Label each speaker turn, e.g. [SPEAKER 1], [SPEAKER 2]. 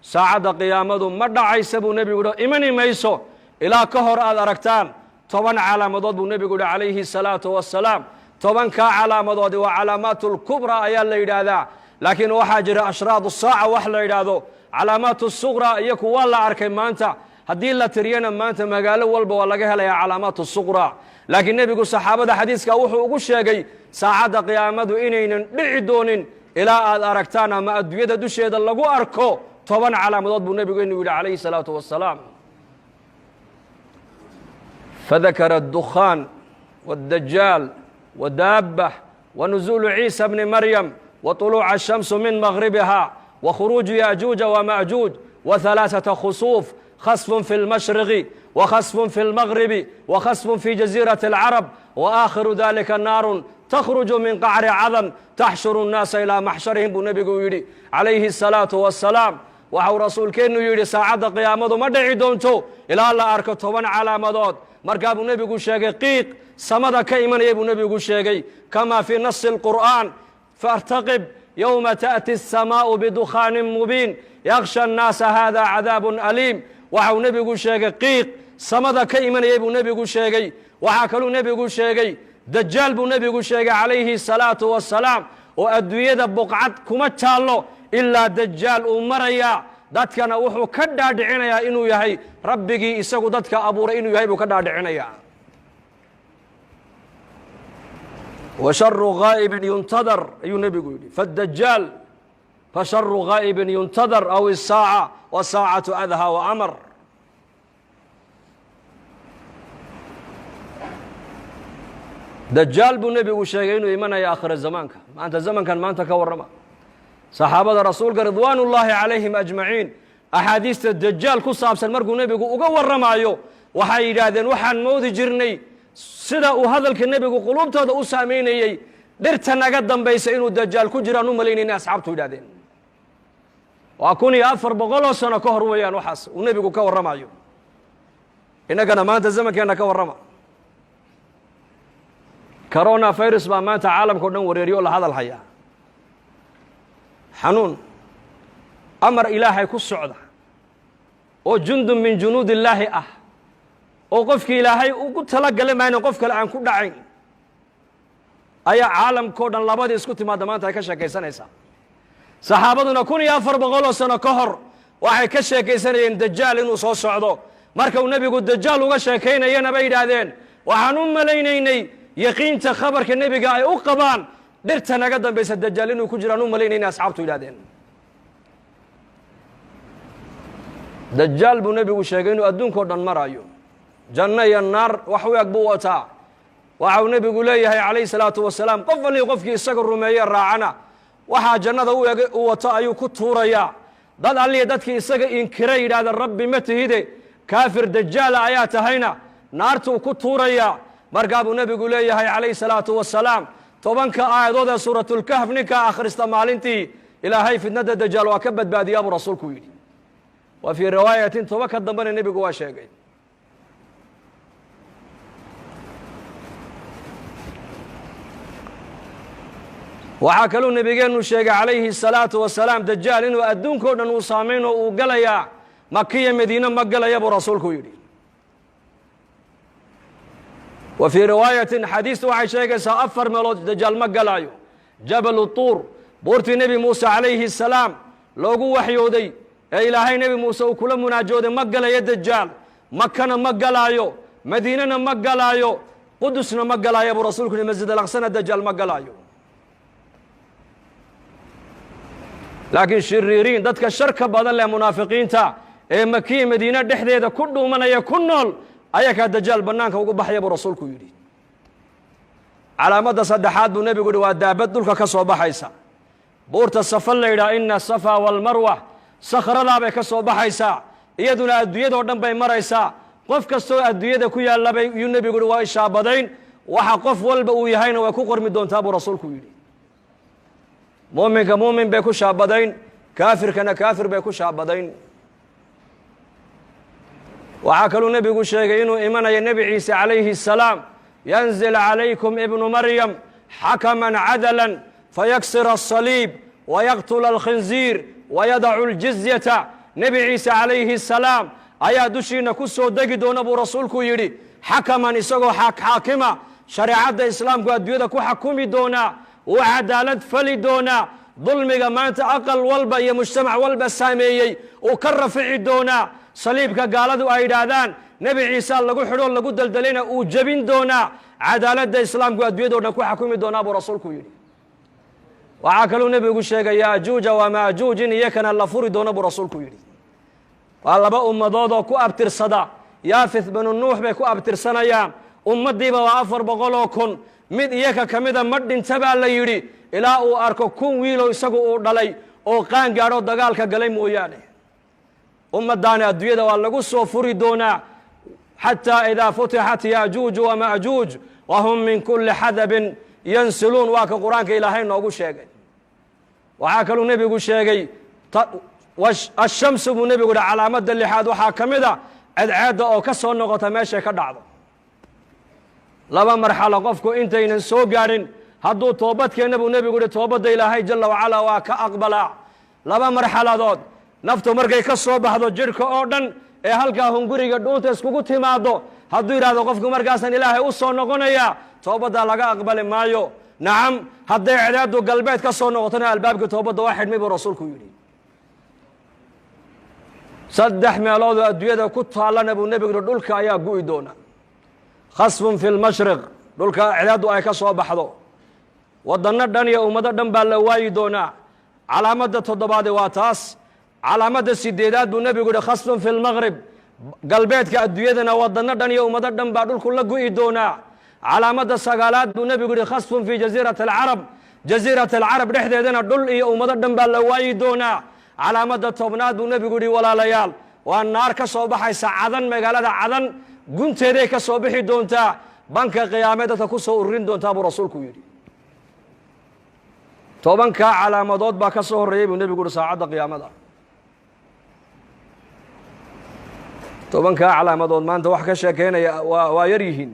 [SPEAKER 1] saacadda qiyaamadu ma dhacaysa buu nebigu yidhi imani mayso ilaa ka hor aad aragtaan 10 calaamadood buu nebigu yidhi calayhi salaatu wassalaam 10kaa calaamadoodi waa calaamaatu lkubraa ayaa la yidhaahdaa laakiin waxaa jira ashraadu saaca wax la yidhaahdo calaamaatu suqraa iyo kuwa la arkay maanta haddii la tiriyana maanta magaalo walba waa laga helayaa calaamaatu suqraa laakiin nebigu saxaabada xadiiska wuxuu ugu sheegay saacadda qiyaamadu inaynan dhici doonin ilaa aad aragtaan ama adduunyada dusheeda lagu arko 10 calaamadood buu nebigu inuu yidhi calayhi salaatu wassalaam fadakara addukhaan waaddajaal ودابة ونزول عيسى بن مريم وطلوع الشمس من مغربها وخروج يأجوج ومأجوج وثلاثة خسوف خسف في المشرق وخسف في المغرب وخسف في جزيرة العرب وآخر ذلك النار تخرج من قعر عظم تحشر الناس إلى محشرهم بنبي يري عليه الصلاة والسلام وحو رسول كينو يري ساعد قيامته ما دعي دونتو إلى الله أركو 10 علامات markaa buu nebigu sheegay qiiq samada ka imanaya buu nebigu sheegay kama fii nasi الqur'aan faاrtaqib yowma taأti الsamaau bidukhaanin mubiin yaksha الnaasa hada cadaabun aliim waxau nebigu sheegay qiiq samada ka imanayay buu nebigu sheegay waxaa kaluu nebigu sheegay dajaal buu nebigu sheegay calayhi الsalaatu wassalaam oo adduunyada buqcad kuma taallo ilaa dajaal uu maraya dadkana wuxuu ka dhaadhicinayaa inuu yahay rabbigii isagu dadka abuuray inuu yahay buu ka dhaadhicinayaa wa sharu ghaa'ibin yuntadar ayuu nebigu yidhi fadajaal fa sharu ghaa'ibin yuntadar aw isaaca wasaacatu adha wa amar dajaal buu nebigu sheegay inuu imanaya aakhira zamaanka maanta zamankan maanta ka warrama saxaabada rasuulka ridwaanullaahi calayhim ajmaciin axaadiista dajaal ku saabsan markuu nebigu uga warramaayo waxay yidhaahdeen waxaan moodi jirnay sida uu hadalka nebigu quluubtooda u saamaynayey dhirta naga dambaysa inuu dajaal ku jiraan u malaynayna asxaabtu yidhahdeen waa 1400 sano ka hor weeyaan waxaas uu nebigu ka warramaayo innagana maanta zamankeenna ka warrama corona virus baa maanta caalamka o dhan wareeriyo oo la hadal hayaa xanuun amar ilaahay ku socda oo jundun min junuud illaahi ah oo qofkii ilaahay ugu talagalay mayna qof kale aan ku dhacayn ayaa caalamkao dhan labadii isku timaadda maanta ay ka sheekaysanaysaa saxaabaduna 1400 sano ka hor waxay ka sheekaysanayeen dajaal inuu soo socdo marka uu nebigu dajaal uga sheekaynayana bay yidhaahdeen waxaan u malaynaynay yaqiinta khabarka nebiga ay u qabaan dhirta naga dambaysa dajaal inuu ku jiraan u malaynayna asxaabtu yidhahdeen dajaal buu nebigu sheegay inuu adduunkao dhan maraayo janno iyo naar wax u eg buu wataa waxau nebigu leeyahay calayhi salaatu wasalaam qof allii qofkii isaga rumeeye raacana waxaa jannada u eg u wato ayuu ku tuurayaa dad allii dadkii isaga inkira yidhahda rabbi ma tihide kaafir dajaala ayaa tahayna naartuu ku tuurayaa markaa buu nebigu leeyahay calayhi salaatu wasalaam 10 aayadood ee suuratulkahf ninka akhrista maalintii ilaahay fitnada dajaal waa ka badbaadiyaa buu rasuulku yidhi wa fii riwaayatin 10 ka dambena nebigu waa sheegay waxaa kaluu nebigeennu sheegay calayhi الsalaatu wasalaam dajaal inuu adduunkao dhan uu saamayn oo uu galayaa makiya madiine ma galaya buu rasuulku yidhi wa fii riwaayatin xadiistu waxay sheegaysaa 4 meelood dajaal ma galaayo jabalu tuur buurtii nebi muuse calayhi الsalaam loogu waxyooday ee ilaahay nebi muuse uu kula munaajooday ma galayo dajaal makana ma galaayo madiinana ma galaayo qudusna ma galaayo buu rasuulku yidhi masjid alaqsana dajaal ma galaayo laakiin shiriiriin dadka sharka badan leh munaafiqiinta ee makiya madiine dhexdeeda ku dhuumanaya ku nool ayakaa dajaal bannaanka ugu baxaya buu rasuulku yidhi calaamadda saddexaad buu nebigu yidhi waa daabad dhulka ka soo baxaysa buurta safa la yidhaha ina asafa waalmarwa sakhradaa bay ka soo baxaysaa iyaduna adduunyadao dhan bay maraysaa qof kastoo adduunyada ku yaallabay yuu nebigu yidhi waa ishaabadayn waxa qof walba uu yahayna way ku qormi doontaa buu rasuulku yidhi muuminka muumin bay ku shaabadayn kaafirkana kaafir bay ku shaabadayn waxaa kaluu nebigu sheegay inuu imanayo nebi ciise calayhi الsalaam yanzil calaykum ibnu maryam xakaman cadalan fayaksira الصaliib wayaqtula alkhinziir wayadacu اljizyata nebi ciise calayhi salaam ayaa dushiina ku soo degi doona buu rasuulku yidhi xakaman isagoo xaakima shareecadda islaamku adduunyada ku xakumi doonaa uu cadaalad fali doonaa dulmiga maanta aqal walba iyo mujtamac walba saameeyey uu ka rafici doonaa saliibka gaaladu ay yidhaahdaan nebi ciise lagu xidhoo lagu daldalayna uu jebin doonaa cadaaladda islaamku adduunyadoo dhan ku xakumi doonaa buu rasuulku yidhi waxaa kaluu nebigu sheegay yaajuuja wamaajuuj in iyakana la furi doono buu rasuulku yidhi waa laba ummadood oo ku abtirsada yaafith binu nuux bay ku abtirsanayaan ummaddiiba waa 400,000 mid iyaka ka mida ma dhinta baa la yidhi ilaa uu arko 1 wiiloo isagu uu dhalay oo qaan gaadho dagaalka galay mooyaane ummaddaani adduunyada waa lagu soo furi doonaa xataa idaa futixat yaajuuju wamaajuuj wahum min kulli xadabin yansiluun waa ka qur-aanka ilaahay noogu sheegay waxaa kaluu nebigu sheegay ashamsu buu nebigu yihi calaamadda lixaad waxaa ka mid a cadceedda oo ka soo noqota meeshay ka dhacdo laba marxalo qofku intaynan soo gaadhin hadduu toobadkeenna buu nebigu yihi toobadda ilaahay jalla wacalaa waa ka aqbalaa laba marxaladood naftu markay ka soo baxdo jidhka oo dhan ee halkaa hunguriga dhuunta iskugu timaado hadduu yidhahdo qofku markaasan ilaahay u soo noqonayaa toobaddaa laga aqbali maayo nacam hadday cadceeddu galbeed ka soo noqotona albaabkii toobadda waa xidhmay buu rasuulku yidhi 3 meeloodoo adduunyada ku taallana buu nebigu yihi dhulka ayaa gu'i doona khasfun fi lmashriq dhulka cadceeddu ay ka soo baxdo waddanno dhan iyo ummado dhan baa la waayi doonaa calaamadda 7aadi waa taas calaamadda 8aad buu nebigu yihi khasfun fi lmaqrib galbeedka adduunyadana waddanno dhan iyo ummado dhan baa dhulku la gu'i doonaa calaamadda 9aad buu nebigu yihi khasfun fii jasiirati alcarab jasiirati alcarab dhexdeedana dhul iyo ummado dhan baa la waayi doonaa calaamadda 10aad buu nebigu yihi walaalayaal waa naar ka soo baxaysa cadan magaalada cadan gunteeday ka soo bixi doontaa banka qiyaame dadka ku soo ururin doontaa buu rasuulku yidhi 10kaa calaamadood baa ka soo horreeyey buu nebigu yihi saacadda qiyaamada 10kaa calaamadood maanta wax ka sheekeynaya waa yar yihiin